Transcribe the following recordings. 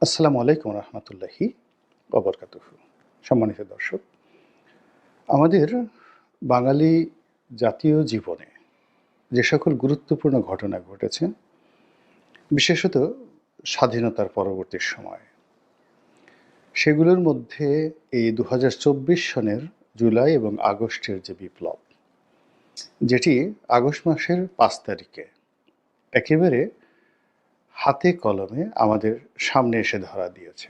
আসসালামু আলাইকুম রহমতুল্লাহি ওবরকাতুহু। সম্মানিত দর্শক, আমাদের বাঙালি জাতীয় জীবনে যে সকল গুরুত্বপূর্ণ ঘটনা ঘটেছে, বিশেষত স্বাধীনতার পরবর্তী সময়ে, সেগুলোর মধ্যে এই ২০২৪ সনের জুলাই এবং আগস্টের যে বিপ্লব, যেটি আগস্ট মাসের ৫ তারিখে একেবারে হাতে কলমে আমাদের সামনে এসে ধরা দিয়েছে।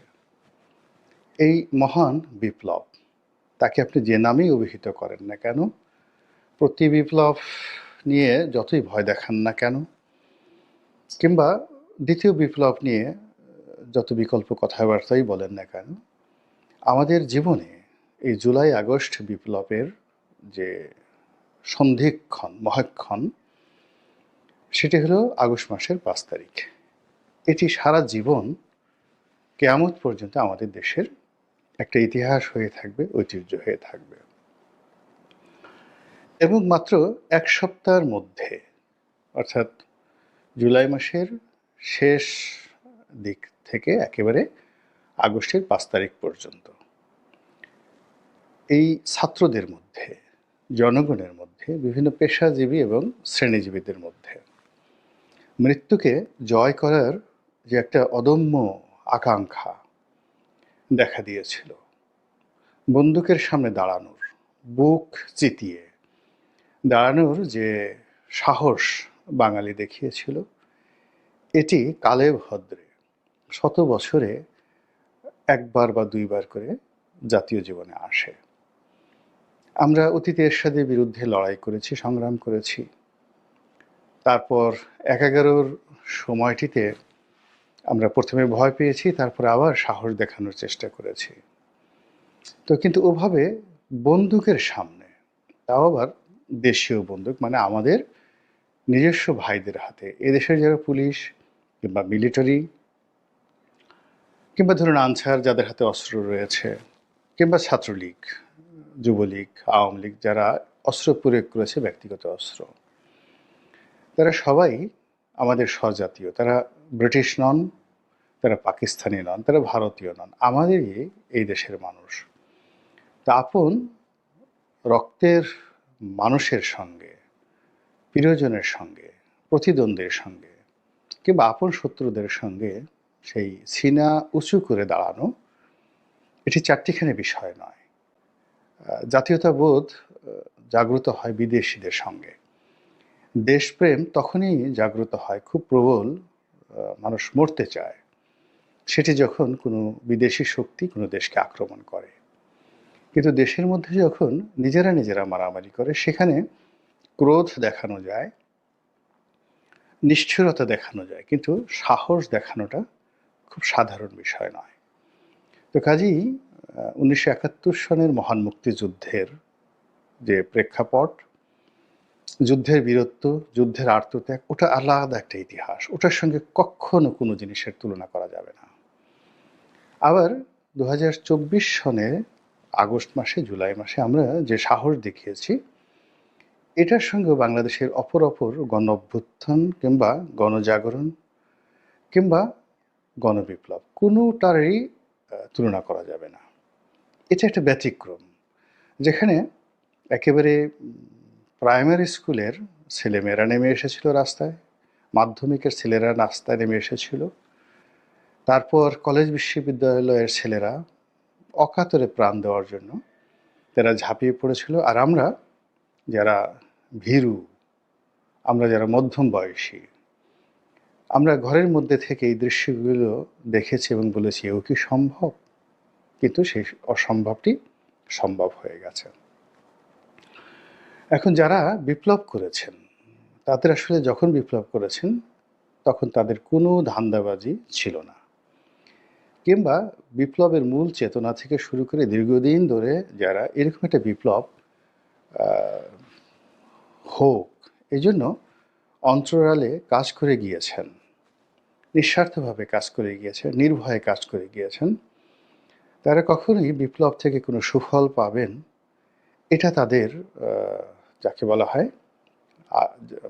এই মহান বিপ্লব, তাকে আপনি যে নামেই অভিহিত করেন না কেন, প্রতি বিপ্লব নিয়ে যতই ভয় দেখান না কেন, কিংবা দ্বিতীয় বিপ্লব নিয়ে যত বিকল্প কথাবার্তাই বলেন না কেন, আমাদের জীবনে এই জুলাই আগস্ট বিপ্লবের যে সন্ধিক্ষণ মহাক্ষণ, সেটি হলো আগস্ট মাসের ৫ তারিখ। এটি সারা জীবন কেয়ামত পর্যন্ত আমাদের দেশের একটা ইতিহাস হয়ে থাকবে, ঐতিহ্য হয়ে থাকবে। এবং মাত্র এক সপ্তাহের মধ্যে, অর্থাৎ জুলাই মাসের শেষ দিক থেকে একেবারে আগস্টের ৫ তারিখ পর্যন্ত এই ছাত্রদের মধ্যে, জনগণের মধ্যে, বিভিন্ন পেশাজীবী এবং শ্রেণীজীবীদের মধ্যে মৃত্যুকে জয় করার যে একটা অদম্য আকাঙ্ক্ষা দেখা দিয়েছিল, বন্দুকের সামনে দাঁড়ানোর, বুক চিতিয়ে দাঁড়ানোর যে সাহস বাঙালি দেখিয়েছিল, এটি কালে ভদ্রে শত বছরে একবার বা দুইবার করে জাতীয় জীবনে আসে। আমরা অতীতে এরশাদের বিরুদ্ধে লড়াই করেছি, সংগ্রাম করেছি। তারপর ১/১১-র সময়টিতে আমরা প্রথমে ভয় পেয়েছি, তারপরে আবার সাহস দেখানোর চেষ্টা করেছি। তো কিন্তু ওভাবে বন্দুকের সামনে, তাও আবার দেশীয় বন্দুক, মানে আমাদের নিজস্ব ভাইদের হাতে, এদেশের যারা পুলিশ কিংবা মিলিটারি কিংবা ধরুন আনসার যাদের হাতে অস্ত্র রয়েছে, কিংবা ছাত্রলীগ, যুবলীগ, আওয়ামী লীগ যারা অস্ত্র প্রয়োগ করেছে, ব্যক্তিগত অস্ত্র, তারা সবাই আমাদের স্বজাতীয়। তারা ব্রিটিশ নন, তারা পাকিস্তানি নন, তারা ভারতীয় নন, আমাদেরই এই দেশের মানুষ। তা আপন রক্তের মানুষের সঙ্গে, প্রিয়জনের সঙ্গে, প্রতিদ্বন্দ্বীর সঙ্গে কিংবা আপন শত্রুদের সঙ্গে সেই সিনা উঁচু করে দাঁড়ানো, এটি চারটিখানি বিষয় নয়। জাতীয়তাবোধ জাগ্রত হয় বিদেশিদের সঙ্গে। দেশপ্রেম তখনই জাগ্রত হয়, খুব প্রবল, মানুষ মরতে চায়, সেটি যখন কোনো বিদেশি শক্তি কোনো দেশকে আক্রমণ করে। কিন্তু দেশের মধ্যে যখন নিজেরা নিজেরা মারামারি করে, সেখানে ক্রোধ দেখানো যায়, নিষ্ঠুরতা দেখানো যায়, কিন্তু সাহস দেখানোটা খুব সাধারণ বিষয় নয়। তো কাজেই ১৯৭১ সনের মহান মুক্তিযুদ্ধের যে প্রেক্ষাপট, যুদ্ধের বীরত্ব, যুদ্ধের আত্মত্যাগ, ওটা আলাদা একটা ইতিহাস। ওটার সঙ্গে কখনো কোনো জিনিসের তুলনা করা যাবে না। আবার ২০২৪ সনে আগস্ট মাসে, জুলাই মাসে আমরা যে সাহস দেখিয়েছি, এটার সঙ্গেও বাংলাদেশের অপর গণ অভ্যুত্থান কিংবা গণজাগরণ কিংবা গণবিপ্লব, কোনোটারই তুলনা করা যাবে না। এটা একটা ব্যতিক্রম, যেখানে একেবারে প্রাইমারি স্কুলের ছেলেমেয়েরা নেমে এসেছিল রাস্তায়, মাধ্যমিকের ছেলেরা রাস্তায় নেমে এসেছিল, তারপর কলেজ বিশ্ববিদ্যালয়ের ছেলেরা অকাতরে প্রাণ দেওয়ার জন্য তারা ঝাঁপিয়ে পড়েছিল। আর আমরা যারা ভীরু, আমরা যারা মধ্যম বয়সী, আমরা ঘরের মধ্যে থেকে এই দৃশ্যগুলো দেখেছি এবং বলেছি, এও কি সম্ভব? কিন্তু সেই অসম্ভবটি সম্ভব হয়ে গেছে। এখন যারা বিপ্লব করেছেন, তাদের আসলে যখন বিপ্লব করেছেন, তখন তাদের কোনো ধান্দাবাজি ছিল না, কিংবা বিপ্লবের মূল চেতনা থেকে শুরু করে দীর্ঘদিন ধরে যারা এরকম একটা বিপ্লব হোক এই জন্য অন্তরালে কাজ করে গিয়েছেন, নিঃস্বার্থভাবে কাজ করে গিয়েছেন, নির্ভয়ে কাজ করে গিয়েছেন, তারা কখনোই বিপ্লব থেকে কোনো সুফল পাবেন এটা তাদের যাকে বলা হয়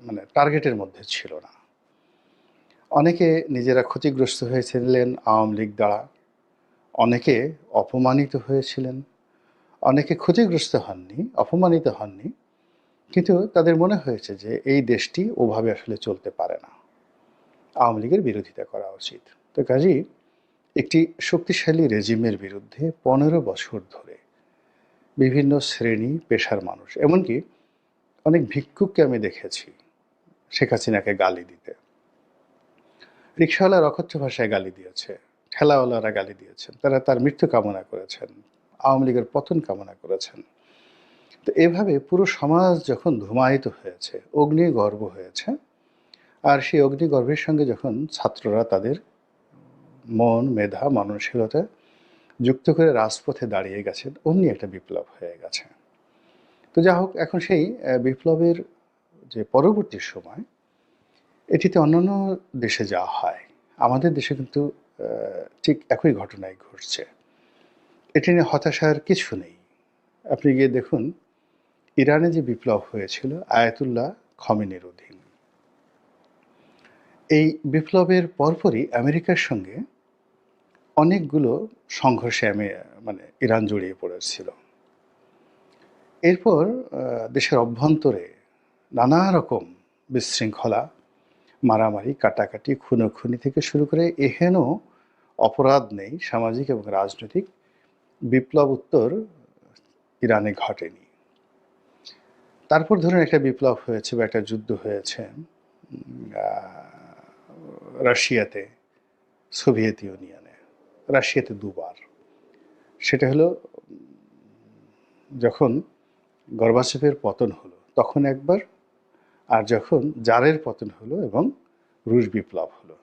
মানে টার্গেটের মধ্যে ছিল না। অনেকে নিজেরা ক্ষতিগ্রস্ত হয়েছিলেন আওয়ামী লীগ দ্বারা, অনেকে অপমানিত হয়েছিলেন, অনেকে ক্ষতিগ্রস্ত হননি, অপমানিত হননি, কিন্তু তাদের মনে হয়েছে যে এই দেশটি ওভাবে আসলে চলতে পারে না, আওয়ামী লীগের বিরোধিতা করা উচিত। তো কাজেই একটি শক্তিশালী রেজিমের বিরুদ্ধে 15 বছর ধরে বিভিন্ন শ্রেণী পেশার মানুষ, এমনকি অনেক ভিক্ষুককে আমি দেখেছি শেখ হাসিনাকে গালি দিতে। রিকশাওয়ালার অকথ্য ভাষায় গালি দিয়েছে, ঠেলাওয়ালারা গালি দিয়েছেন, তারা তার মৃত্যু কামনা করেছেন, আওয়ামী লীগের পতন কামনা করেছেন। তো এভাবে পুরো সমাজ যখন ধূমায়িত হয়েছে, অগ্নিগর্ভ হয়েছে, আর সেই অগ্নিগর্ভের সঙ্গে যখন ছাত্ররা তাদের মন, মেধা, মননশীলতা যুক্ত করে রাজপথে দাঁড়িয়ে গেছেন, অমনি একটা বিপ্লব হয়ে গেছে। তো যা হোক, এখন সেই বিপ্লবের যে পরবর্তী সময়, এটিতে অন্যান্য দেশে যা হয়, আমাদের দেশে কিন্তু ঠিক একই ঘটনাই ঘটছে। এটি নিয়ে হতাশার কিছু নেই। আপনি গিয়ে দেখুন, ইরানে যে বিপ্লব হয়েছিল আয়াতুল্লাহ খমেনির অধীন, এই বিপ্লবের পরপরই আমেরিকার সঙ্গে অনেকগুলো সংঘর্ষে মানে ইরান জড়িয়ে পড়েছিল। এরপর দেশের অভ্যন্তরে নানা রকম বিশৃঙ্খলা, মারামারি, কাটাকাটি, খুনোখুনি থেকে শুরু করে এহেন অপরাধ নেই সামাজিক এবং রাজনৈতিক বিপ্লব উত্তর ইরানে ঘটেনি। তারপর ধরুন একটা বিপ্লব হয়েছে বা একটা যুদ্ধ হয়েছে রাশিয়াতে, সোভিয়েত ইউনিয়নে, রাশিয়াতে দুবার। সেটা হলো যখন গর্বাচেপের পতন হলো তখন একবার, আর যখন জারের পতন হলো এবং রুশ বিপ্লব হলো।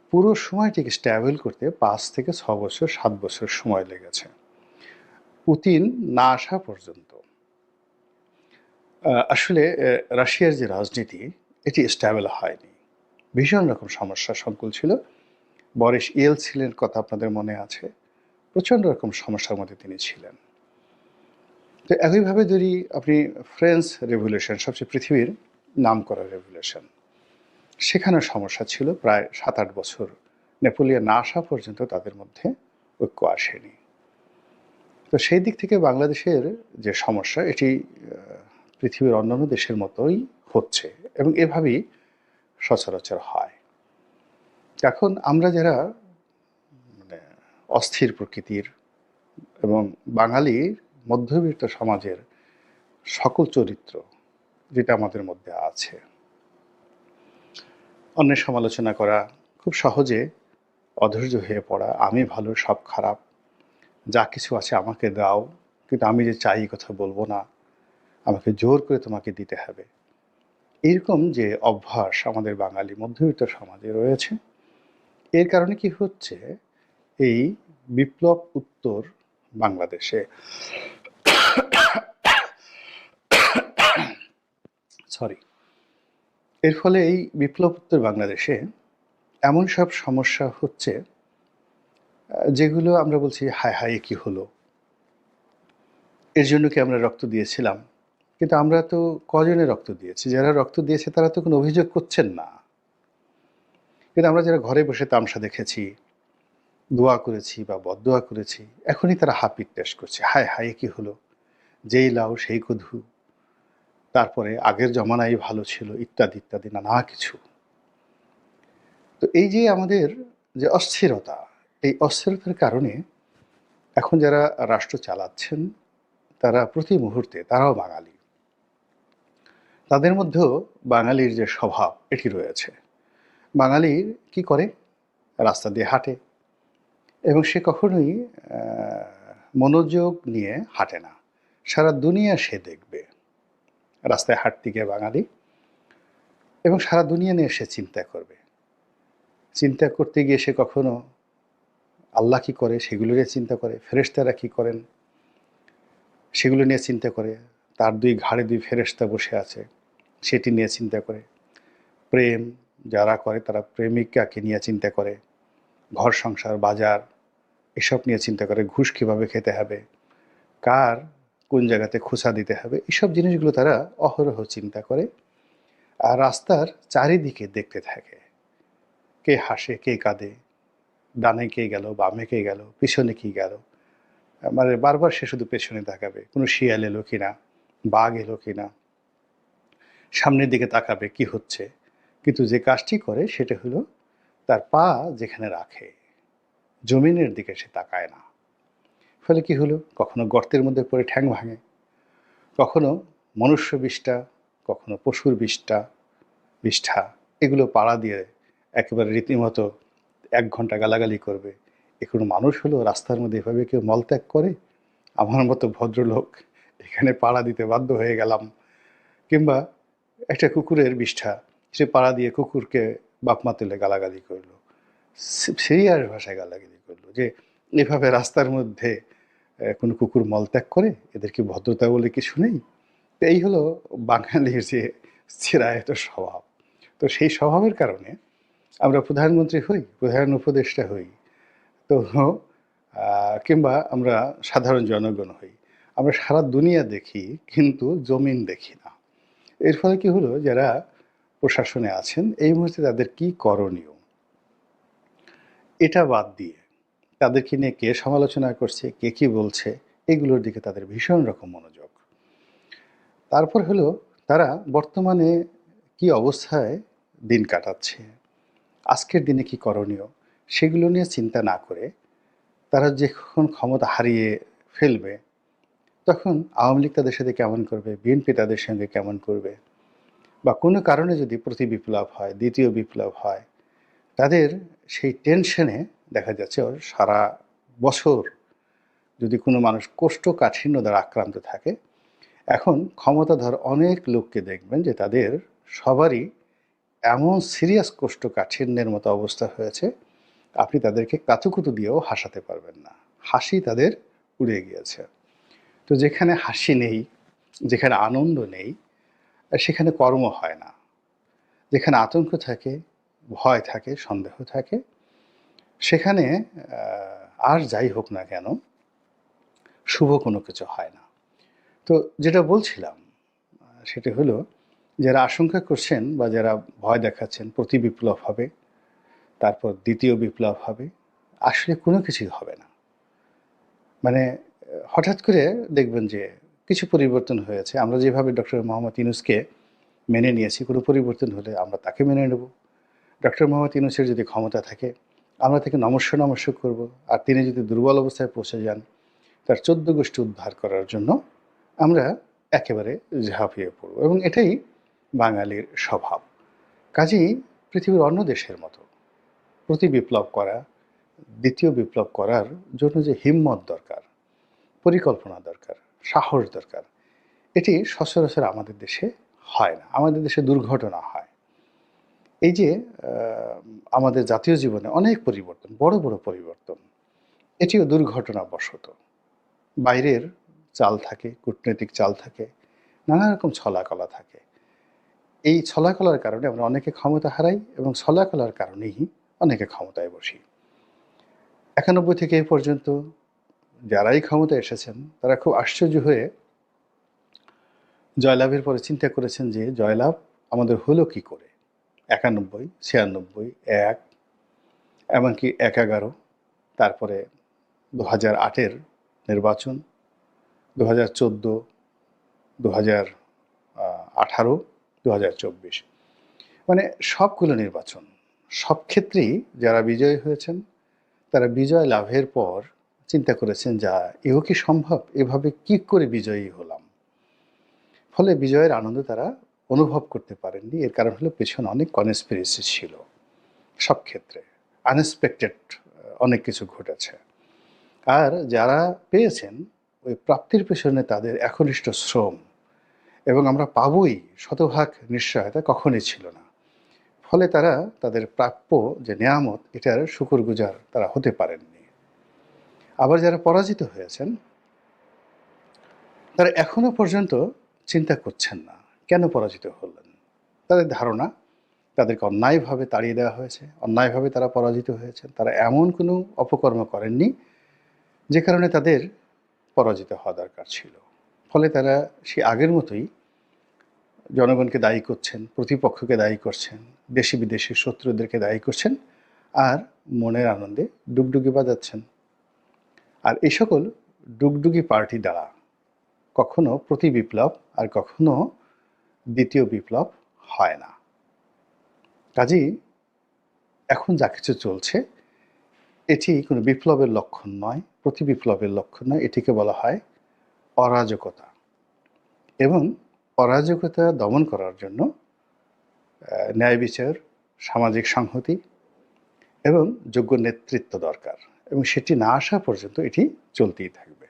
পুরো সময়টিকে স্ট্যাবল করতে 5 থেকে 6 বছর, 7 বছর সময় লেগেছে, পুতিন না আসা পর্যন্ত। আসলে রাশিয়ার যে রাজনীতি, এটি স্ট্যাবল হয়নি, ভীষণ রকম সমস্যা সংকুল ছিল। বরিস ইয়েলসিনের কথা আপনাদের মনে আছে, প্রচণ্ড রকম সমস্যার মধ্যে তিনি ছিলেন। তো একইভাবে যদি আপনি ফ্রেঞ্চ রেভলিউশন, সবচেয়ে পৃথিবীর নামকরা রেভলিউশন, সেখানে সমস্যা ছিল প্রায় 7-8 বছর, নেপোলিয়ন না আসা পর্যন্ত তাদের মধ্যে ঐক্য আসেনি। তো সেই দিক থেকে বাংলাদেশের যে সমস্যা, এটি পৃথিবীর অন্যান্য দেশের মতোই হচ্ছে এবং এভাবেই সচরাচর হয়। এখন আমরা যারা মানে অস্থির প্রকৃতির এবং বাঙালির মধ্যবিত্ত সমাজের সকল চরিত্র যেটা আমাদের মধ্যে আছে, অন্যের সমালোচনা করা, খুব সহজে অধৈর্য হয়ে পড়া, আমি ভালো সব খারাপ, যা কিছু আছে আমাকে দাও, কিন্তু আমি যে চাই কথা বলবো না, আমাকে জোর করে তোমাকে দিতে হবে, এরকম যে অভ্যাস আমাদের বাঙালি মধ্যবিত্ত সমাজে রয়েছে, এর কারণে কি হচ্ছে, এই বিপ্লব উত্তর বাংলাদেশে, সরি, এর ফলে এই বিপ্লব উত্তর বাংলাদেশে এমন সব সমস্যা হচ্ছে যেগুলো আমরা বলছি হায় হায় কি হলো, এর জন্য কি আমরা রক্ত দিয়েছিলাম। কিন্তু আমরা তো কজনে রক্ত দিয়েছি, যারা রক্ত দিয়েছে তারা তো কোনো অভিযোগ করছেন না। কিন্তু আমরা যারা ঘরে বসে তামাশা দেখেছি, দোয়া করেছি বা বদদোয়া করেছি, এখনই তারা হাপির টেস্ট করছে, হায় হায় কি হলো, যেই লাউ সেই কধু, তারপরে আগের জমানাই ভালো ছিল, ইত্যাদি ইত্যাদি নানা কিছু। তো এই যে আমাদের যে অস্থিরতা, এই অস্থিরতার কারণে এখন যারা রাষ্ট্র চালাচ্ছেন তারা প্রতি মুহূর্তে, তারাও বাঙালি, তাদের মধ্যেও বাঙালির যে স্বভাব এটি রয়েছে। বাঙালির কি করে, রাস্তা দিয়ে হাঁটে এবং সে কখনোই মনোযোগ নিয়ে হাঁটে না, সারা দুনিয়া সে দেখবে। রাস্তায় হাঁটতে গিয়ে বাঙালি, এবং সারা দুনিয়া নিয়ে সে চিন্তা করবে। চিন্তা করতে গিয়ে সে কখনো আল্লাহ কি করে সেগুলো নিয়ে চিন্তা করে, ফেরেশতারা কি করেন সেগুলো নিয়ে চিন্তা করে, তার 2 ঘাড়ে 2 ফেরেশতা বসে আছে সেটি নিয়ে চিন্তা করে, প্রেম যারা করে তারা প্রেমিকাকে নিয়ে চিন্তা করে, ঘর সংসার বাজার এসব নিয়ে চিন্তা করে, ঘুষ কীভাবে খেতে হবে, কার কোন জায়গাতে খোঁচা দিতে হবে, এইসব জিনিসগুলো তারা অহরহ চিন্তা করে। আর রাস্তার চারিদিকে দেখতে থাকে কে হাসে কে কাঁদে, ডানে কে গেল বামে কে গেল পিছনে কি গেল, মানে বারবার সে শুধু পেছনে তাকাবে, কোনো শিয়াল এলো কিনা, বাঘ এলো কিনা, সামনের দিকে তাকাবে কি হচ্ছে। কিন্তু যে কাজটি করে সেটা হলো তার পা যেখানে রাখে জমিনের দিকে সে তাকায় না। ফলে কি হলো, কখনো গর্তের মধ্যে পড়ে ঠ্যাং ভাঙে, কখনো মনুষ্য বিষ্ঠা, কখনো পশুর বিষ্ঠা এগুলো পাড়া দিয়ে একেবারে রীতিমতো 1 ঘন্টা গালাগালি করবে। এ কোনো মানুষ হলো রাস্তার মধ্যে এভাবে কেউ মলত্যাগ করে? আমার মতো ভদ্রলোক এখানে পাড়া দিতে বাধ্য হয়ে গেলাম। কিংবা একটা কুকুরের বিষ্ঠা, সে পাড়া দিয়ে কুকুরকে বাপমা তুলে গালাগালি করলো, সিরিয়াস ভাষায় গালাগালি করলো যে এভাবে রাস্তার মধ্যে কোনো কুকুর মলত্যাগ করে, এদের কি ভদ্রতা বলে কিছু নেই? তো এই হলো বাঙালির যে চিরায়ত স্বভাব। তো সেই স্বভাবের কারণে আমরা প্রধানমন্ত্রী হই, প্রধান উপদেষ্টা হই, তো কিংবা আমরা সাধারণ জনগণ হই, আমরা সারা দুনিয়া দেখি কিন্তু জমিন দেখি না। এর ফলে কি হলো, যারা প্রশাসনে আছেন এই মুহূর্তে তাদের কি করণীয় এটা বাদ দিয়ে তাদেরকে নিয়ে কে সমালোচনা করছে কে কি বলছে এগুলোর দিকে তাদের ভীষণ রকম মনোযোগ। তারপর হলো তারা বর্তমানে কি অবস্থায় দিন কাটাচ্ছে, আজকের দিনে কি করণীয় সেগুলো নিয়ে চিন্তা না করে তারা যখন ক্ষমতা হারিয়ে ফেলবে তখন আওয়ামী লীগ তাদের সাথে কেমন করবে, বিএনপি তাদের সঙ্গে কেমন করবে, বা কোনো কারণে যদি প্রতি বিপ্লব হয়, দ্বিতীয় বিপ্লব হয়, তাদের সেই টেনশনে দেখা যাচ্ছে ওর সারা বছর যদি কোনো মানুষ কোষ্ঠকাঠিন্য দ্বারা আক্রান্ত থাকে, এখন ক্ষমতাধর অনেক লোককে দেখবেন যে তাদের সবারই এমন সিরিয়াস কোষ্ঠকাঠিন্যের মতো অবস্থা হয়েছে, আপনি তাদেরকে কাতুকুতু দিয়েও হাসাতে পারবেন না, হাসি তাদের উড়ে গিয়েছে। তো যেখানে হাসি নেই, যেখানে আনন্দ নেই, সেখানে কর্ম হয় না। যেখানে আতঙ্ক থাকে, ভয় থাকে, সন্দেহ থাকে, সেখানে আর যাই হোক না কেন শুভ কোনো কিছু হয় না। তো যেটা বলছিলাম সেটা হলো, যারা আশঙ্কা করছেন বা যারা ভয় দেখাচ্ছেন প্রতি বিপ্লব হবে, তারপর দ্বিতীয় বিপ্লব হবে, আসলে কোনো কিছুই হবে না। মানে হঠাৎ করে দেখবেন যে কিছু পরিবর্তন হয়েছে, আমরা যেভাবে ডক্টর মোহাম্মদ ইউনূসকে মেনে নিয়েছি, কোনো পরিবর্তন হলে আমরা তাকে মেনে নেব। ডক্টর মোহাম্মদ ইউনূসের যদি ক্ষমতা থাকে আমরা তাকে নমস্য করব, আর তিনি যদি দুর্বল অবস্থায় পৌঁছে যান তার 14 গোষ্ঠী উদ্ধার করার জন্য আমরা একেবারে ঝাঁপিয়ে পড়ব, এবং এটাই বাঙালির স্বভাব। কাজেই পৃথিবীর অন্য দেশের মতো প্রতি বিপ্লব করা, দ্বিতীয় বিপ্লব করার জন্য যে হিম্মত দরকার, পরিকল্পনা দরকার, সাহস দরকার, এটি সচরাচর আমাদের দেশে হয় না। আমাদের দেশে দুর্ঘটনা হয়। এই যে আমাদের জাতীয় জীবনে অনেক পরিবর্তন, বড় বড় পরিবর্তন, এটিও দুর্ঘটনাবশত। বাইরের চাল থাকে, কূটনৈতিক চাল থাকে, নানা রকম ছলাকলা থাকে। এই ছলাকলার কারণে আমরা অনেকে ক্ষমতা হারাই, এবং ছলাকলার কারণেই অনেকে ক্ষমতায় বসি। 91 থেকে এ পর্যন্ত যারাই ক্ষমতায় এসেছেন তারা খুব আশ্চর্য হয়ে জয়লাভের পরে চিন্তা করেছেন যে জয়লাভ আমাদের হলো কি করে। 91, 96, 1, এমনকি 1-11, তারপরে 2008-এর নির্বাচন, 2014, 2018, 2024, মানে সবগুলো নির্বাচন, সব ক্ষেত্রেই যারা বিজয়ী হয়েছেন তারা বিজয় লাভের পর চিন্তা করেছেন যা এও কি সম্ভব, এভাবে কি করে বিজয়ী হলাম। ফলে বিজয়ের আনন্দ তারা অনুভব করতে পারেননি। এর কারণ হলো পেছনে অনেক কনস্পিরেসি ছিল, সব ক্ষেত্রে আনএক্সপেক্টেড অনেক কিছু ঘটেছে। আর যারা পেয়েছেন ওই প্রাপ্তির পেছনে তাদের একনিষ্ঠ শ্রম, এবং আমরা পাবই শতভাগ নিশ্চয়তা কখনই ছিল না। ফলে তারা তাদের প্রাপ্য যে নেয়ামত এটার শুকরগুজার তারা হতে পারেননি। আবার যারা পরাজিত হয়েছেন তারা এখনো পর্যন্ত চিন্তা করছেন না কেন পরাজিত হলেন। তাদের ধারণা তাদেরকে অন্যায়ভাবে তাড়িয়ে দেওয়া হয়েছে, অন্যায়ভাবে তারা পরাজিত হয়েছেন, তারা এমন কোনো অপকর্ম করেননি যে কারণে তাদের পরাজিত হওয়া দরকার ছিল। ফলে তারা সে আগের মতোই জনগণকে দায়ী করছেন, প্রতিপক্ষকে দায়ী করছেন, দেশি বিদেশি শত্রুদেরকে দায়ী করছেন, আর মনের আনন্দে ডুগডুগি বাজাচ্ছেন। আর এই সকল ডুগডুগি পার্টি দ্বারা কখনো প্রতি বিপ্লব আর কখনো দ্বিতীয় বিপ্লব হয় না। কাজেই এখন যা কিছু চলছে এটি কোনো বিপ্লবের লক্ষণ নয়, প্রতি বিপ্লবের লক্ষণ নয়, এটিকে বলা হয় অরাজকতা। এবং অরাজকতা দমন করার জন্য ন্যায় বিচার, সামাজিক সংহতি এবং যোগ্য নেতৃত্ব দরকার, এবং সেটি না আসা পর্যন্ত এটি চলতেই থাকবে।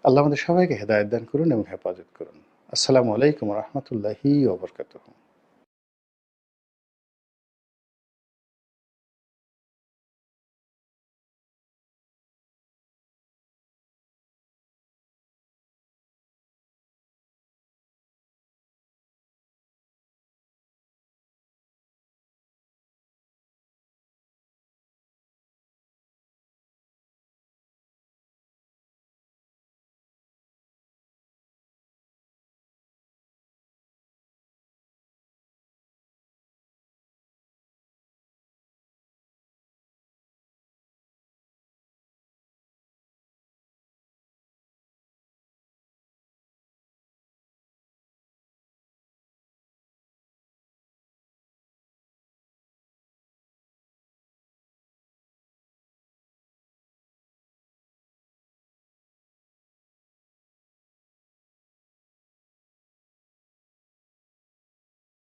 আল্লাহ আমাদের সবাইকে হেদায়েত দান করুন এবং হেফাজত করুন। আসসালামু আলাইকুম ওয়া রাহমাতুল্লাহি ওয়া বারাকাতুহু।